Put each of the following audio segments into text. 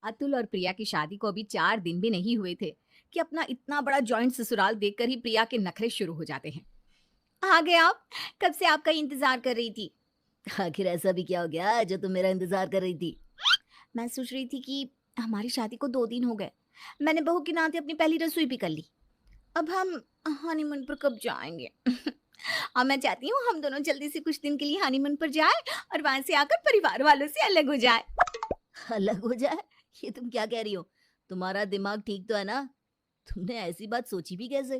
अतुल और प्रिया की शादी को अभी 4 दिन भी नहीं हुए थे कि अपना इतना बड़ा जॉइंट ससुराल देखकर ही प्रिया के नखरे शुरू हो जाते हैं। आ गए आप। कब से आपका इंतजार कर रही थी। आखिर ऐसा भी क्या हो गया जो तुम मेरा इंतजार कर रही थी। मैं सोच रही थी कि हमारी शादी को 2 दिन हो गए। मैंने बहू के नाते अपनी पहली रसोई भी कर ली। अब हम हनीमून पर कब जाएंगे। और मैं चाहती हूँ हम दोनों जल्दी से कुछ दिन के लिए हनीमून पर जाए और वहां से आकर परिवार वालों से अलग हो जाए। अलग हो जाए? ये तुम क्या कह रही हो? तुम्हारा दिमाग ठीक तो है ना? तुमने ऐसी बात सोची भी कैसे?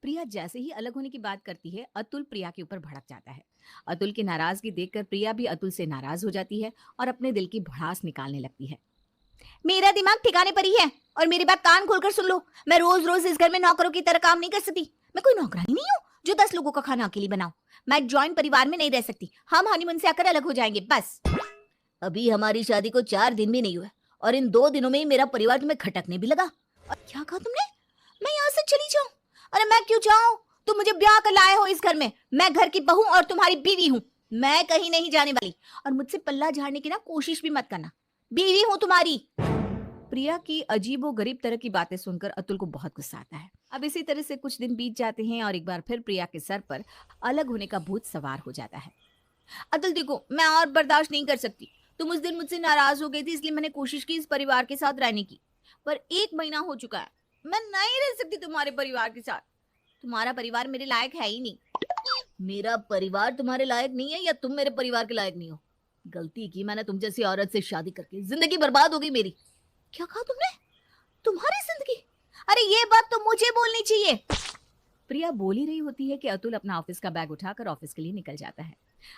प्रिया जैसे ही अलग होने की बात करती है, अतुल प्रिया के ऊपर भड़क जाता है। अतुल की नाराजगी देखकर प्रिया भी अतुल से नाराज हो जाती है और अपने दिल की भड़ास निकालने लगती है। मेरा दिमाग ठिकाने पर ही है और मेरी बात कान खोलकर सुन लो। मैं रोज रोज इस घर में नौकरों की तरह काम नहीं कर सकती। मैं कोई नौकरानी नहीं हूँ जो 10 लोगों का खाना अकेली बनाऊं। मैं जॉइंट परिवार में नहीं रह सकती। हम हनीमून से आकर अलग हो जाएंगे बस। अभी हमारी शादी को 4 दिन भी नहीं हुए और इन 2 दिनों में ही मेरा परिवार तुम्हें खटकने भी लगा। और क्या कहा तुमने? मैं यहाँ से चली जाऊं? अरे मैं क्यों जाऊं? तुम मुझे ब्याह कर लाए हो इस घर में। मैं घर की बहू और तुम्हारी बीवी हूँ। मैं कहीं नहीं जाने वाली और मुझसे पल्ला झाड़ने की ना कोशिश भी मत करना। बीवी हूँ तुम्हारी। प्रिया की अजीबो गरीब तरह की बातें सुनकर अतुल को बहुत गुस्सा आता है। अब इसी तरह से कुछ दिन बीत जाते हैं और एक बार फिर प्रिया के सर पर अलग होने का भूत सवार हो जाता है। अतुल देखो, मैं और बर्दाश्त नहीं कर सकती। तुम उस दिन मुझसे नाराज हो गई थी इसलिए मैंने कोशिश की इस परिवार के साथ रहने की। पर 1 महीना हो चुका है। मैं नहीं रह सकती तुम्हारे परिवार के साथ। तुम्हारा परिवार मेरे लायक है ही नहीं। मेरा परिवार तुम्हारे लायक नहीं है या तुम मेरे परिवार के लायक नहीं हो? गलती की मैंने तुम जैसी औरत से शादी करके। जिंदगी बर्बाद हो गई मेरी। क्या कहा तुमने? तुम्हारी जिंदगी? अरे ये बात तो मुझे बोलनी चाहिए। प्रिया बोल ही रही होती है कि अतुल अपना ऑफिस का बैग उठाकर ऑफिस के लिए निकल जाता है।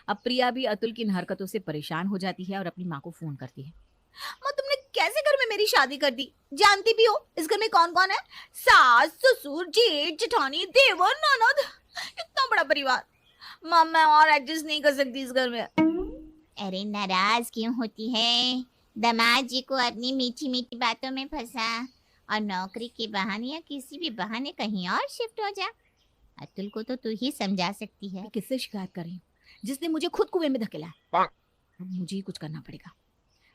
अब प्रिया भी अतुल की इन हरकतों से परेशान हो जाती है और अपनी माँ को फोन करती है। माँ, तुमने कैसे घर में मेरी शादी कर दी? जानती भी हो इस घर में कौन कौन है? सास, ससुर, जेठ, जेठानी, देवर, ननद। इतना बड़ा परिवार। माँ, मैं और एडजस्ट नहीं कर सकती इस घर में। अरे नाराज क्यों होती है? दामाद जी को अपनी मीठी मीठी बातों में फंसा और नौकरी के बहाने या किसी भी बहाने कहीं और शिफ्ट हो जा। अतुल को तो तू ही समझा सकती है। मैं किससे शिकायत कर रही हूँ जिसने मुझे खुद कुएं में धकेला है? अब मुझे ही कुछ करना पड़ेगा।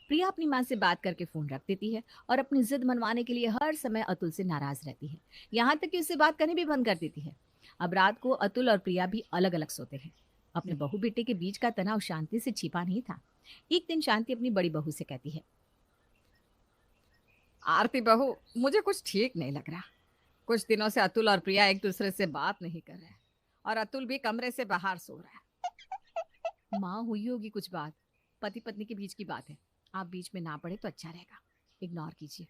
प्रिया अपनी माँ से बात करके फोन रख देती है और अपनी जिद मनवाने के लिए हर समय अतुल से नाराज रहती है। यहाँ तक कि उससे बात करनी भी बंद कर देती है। अब रात को अतुल और प्रिया भी अलग अलग सोते हैं। अपने बहू बेटे के बीच का तनाव शांति से छिपा नहीं था। एक दिन शांति अपनी बड़ी बहू से कहती है, आरती बहू, मुझे कुछ ठीक नहीं लग रहा। कुछ दिनों से अतुल और प्रिया एक दूसरे से बात नहीं कर रहे और अतुल भी कमरे से बाहर सो रहा है। माँ, हुई होगी कुछ बात। पति पत्नी के बीच की बात है। आप बीच में ना पड़े तो अच्छा रहेगा। इग्नोर कीजिए।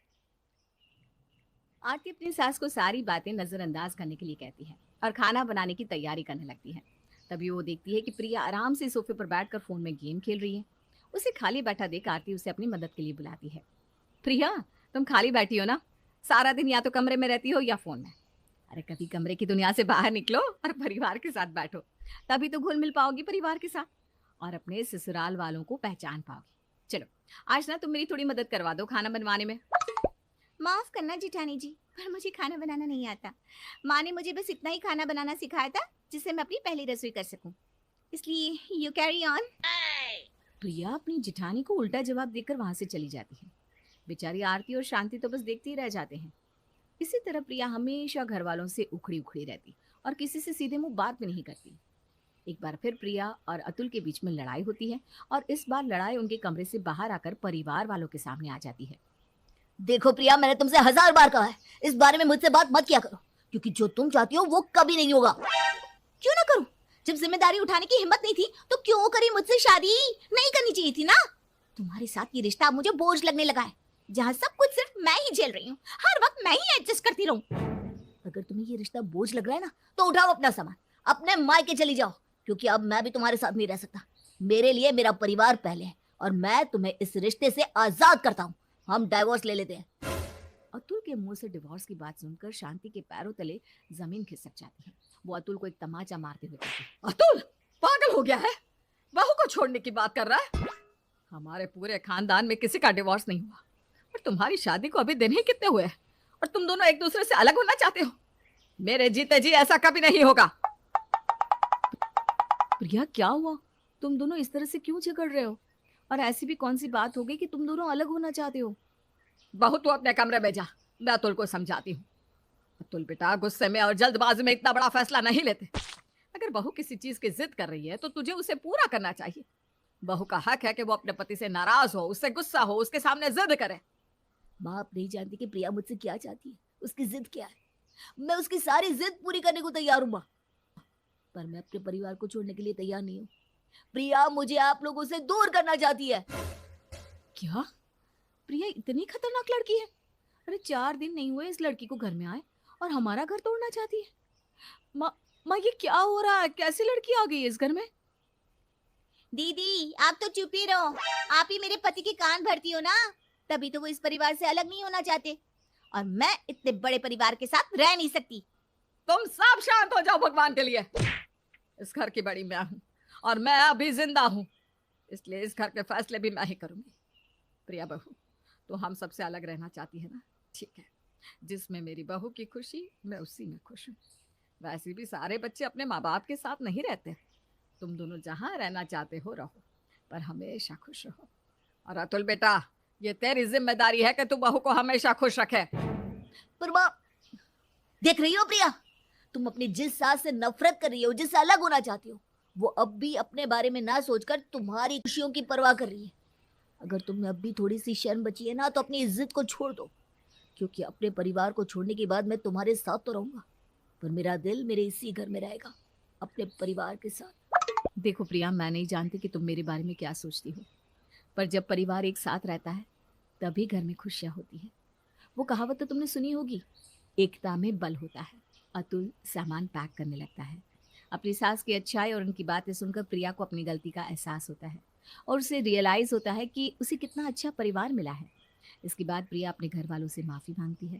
आरती अपनी सास को सारी बातें नजरअंदाज करने के लिए कहती है और खाना बनाने की तैयारी करने लगती है। तभी वो देखती है कि प्रिया आराम से सोफे पर बैठकर फोन में गेम खेल रही है। उसे खाली बैठा देख आरती उसे अपनी मदद के लिए बुलाती है। प्रिया, तुम खाली बैठी हो ना? सारा दिन या तो कमरे में रहती हो या फोन में। अरे कभी कमरे की दुनिया से बाहर निकलो और परिवार के साथ बैठो। तभी तो घुल मिल पाओगी परिवार के साथ और अपने ससुराल वालों को पहचान पाओगी। चलो, आज ना तुम मेरी थोड़ी मदद करवा दो खाना बनवाने में। माफ करना जेठानी जी, पर मुझे खाना बनाना नहीं आता। माँ ने मुझे बस इतना ही खाना बनाना सिखाया था जिससे मैं अपनी पहली रसोई कर सकूं। इसलिए यू कैरी ऑन। प्रिया अपनी जेठानी को उल्टा जवाब देकर वहां से चली जाती है। बेचारी आरती और शांति तो बस देखते ही रह जाते हैं। इसी तरह प्रिया हमेशा घर वालों से उखड़ी उखड़ी रहती और किसी से सीधे मुंह बात भी नहीं करती। एक बार फिर प्रिया और अतुल के बीच में लड़ाई होती है और इस बार लड़ाई उनके कमरे से बाहर आकर परिवार वालों के सामने आ जाती है। देखो प्रिया, मैंने तुमसे 1000 बार कहा है इस बारे में मुझसे बात मत किया करो, क्योंकि जो तुम चाहती हो वो कभी नहीं होगा। क्यों ना करूं? जब जिम्मेदारी उठाने की हिम्मत नहीं थी तो क्यों करी मुझसे शादी? नहीं करनी चाहिए थी ना। तुम्हारे साथ ये रिश्ता मुझे बोझ लगने लगा है, जहाँ सब कुछ सिर्फ मैं ही झेल रही हूँ। हर वक्त मैं ही एडजस्ट करती रहूं। अगर तुम्हें ये रिश्ता बोझ लग रहा है ना तो उठाओ अपना सामान, अपने मायके चली जाओ, क्योंकि अब मैं भी तुम्हारे साथ नहीं रह सकता। मेरे लिए मेरा परिवार पहले है और मैं तुम्हें इस रिश्ते से आजाद करता हूँ। हम डाइवोर्स ले लेते हैं। अतुल के मुंह से डिवोर्स की बात सुनकर शांति के पैरों तले जमीन खिसक जाती है। वो अतुल को एक तमाचा मारते हुए कहती है, अतुल पागल हो गया है? बहू को छोड़ने की बात कर रहा है? हमारे पूरे खानदान में किसी का डिवोर्स नहीं हुआ और तुम्हारी शादी को अभी दिन ही कितने हुए हैं और तुम दोनों एक दूसरे से अलग होना चाहते हो? मेरे जीते जी ऐसा कभी नहीं होगा। प्रिया, क्या हुआ? तुम दोनों इस तरह से क्यों झगड़ रहे हो? और ऐसी भी कौन सी बात हो गई कि तुम दोनों अलग होना चाहते हो? बहू तू अपने कमरे में जा, मैं अतुल को समझाती हूँ। अतुल बेटा, गुस्से में और जल्दबाजी में इतना बड़ा फैसला नहीं लेते। अगर बहू किसी चीज की जिद कर रही है तो तुझे उसे पूरा करना चाहिए। बहू का हक है कि वो अपने पति से नाराज हो, उससे गुस्सा हो, उसके सामने जिद करे। माँ, आप नहीं जानती कि प्रिया मुझसे क्या चाहती है, उसकी जिद क्या है। मैं उसकी सारी जिद पूरी करने को तैयार हूँ माँ, पर मैं अपने परिवार को छोड़ने के लिए तैयार नहीं हूँ। प्रिया मुझे आप लोगों से दूर करना चाहती है। क्या? प्रिया इतनी खतरनाक लड़की है? अरे 4 दिन नहीं हुए इस लड़की को घर में आए और हमारा घर तोड़ना चाहती है। माँ, माँ ये क्या हो रहा है? कैसी लड़की आ गई है इस घर में? दीदी आप तो चुप ही रहो, आप ही मेरे पति के कान भरती हो ना, तभी तो वो इस परिवार से अलग नहीं होना चाहते, और मैं इतने बड़े परिवार के साथ रह नहीं सकती। तुम सब शांत हो जाओ भगवान के लिए। इस घर की बड़ी मैं हूँ और मैं अभी जिंदा हूँ, इसलिए इस घर के फैसले भी मैं ही करूंगी। प्रिया बहू, तो हम सबसे अलग रहना चाहती है ना? ठीक है, जिसमें मेरी बहू की खुशी, मैं उसी में खुश हूँ। वैसे भी सारे बच्चे अपने माँ बाप के साथ नहीं रहते। तुम दोनों जहाँ रहना चाहते हो रहो, पर हमेशा खुश रहो। और अतुल बेटा, ये तेरी जिम्मेदारी है कि तू बहू को हमेशा खुश रखे। पर माँ, देख रही हो प्रिया, तुम अपनी जिस सास से नफरत कर रही हो, जिससे अलग होना चाहती हो, वो अब भी अपने बारे में ना सोचकर तुम्हारी खुशियों की परवाह कर रही है। अगर तुम्हें अब भी थोड़ी सी शर्म बची है ना, तो अपनी इज्जत को छोड़ दो, क्योंकि अपने परिवार को छोड़ने के बाद मैं तुम्हारे साथ तो रहूंगा, पर मेरा दिल मेरे इसी घर में रहेगा, अपने परिवार के साथ। देखो प्रिया, मैं नहीं जानती कि तुम मेरे बारे में क्या सोचती हो, पर जब परिवार एक साथ रहता है तभी घर में खुशियाँ होती है। वो कहावत तो तुमने सुनी होगी, एकता में बल होता है। अतुल सामान पैक करने लगता है। अपनी सास की अच्छाई और उनकी बातें सुनकर प्रिया को अपनी गलती का एहसास होता है और उसे रियलाइज़ होता है कि उसे कितना अच्छा परिवार मिला है। इसके बाद प्रिया अपने घर वालों से माफ़ी मांगती है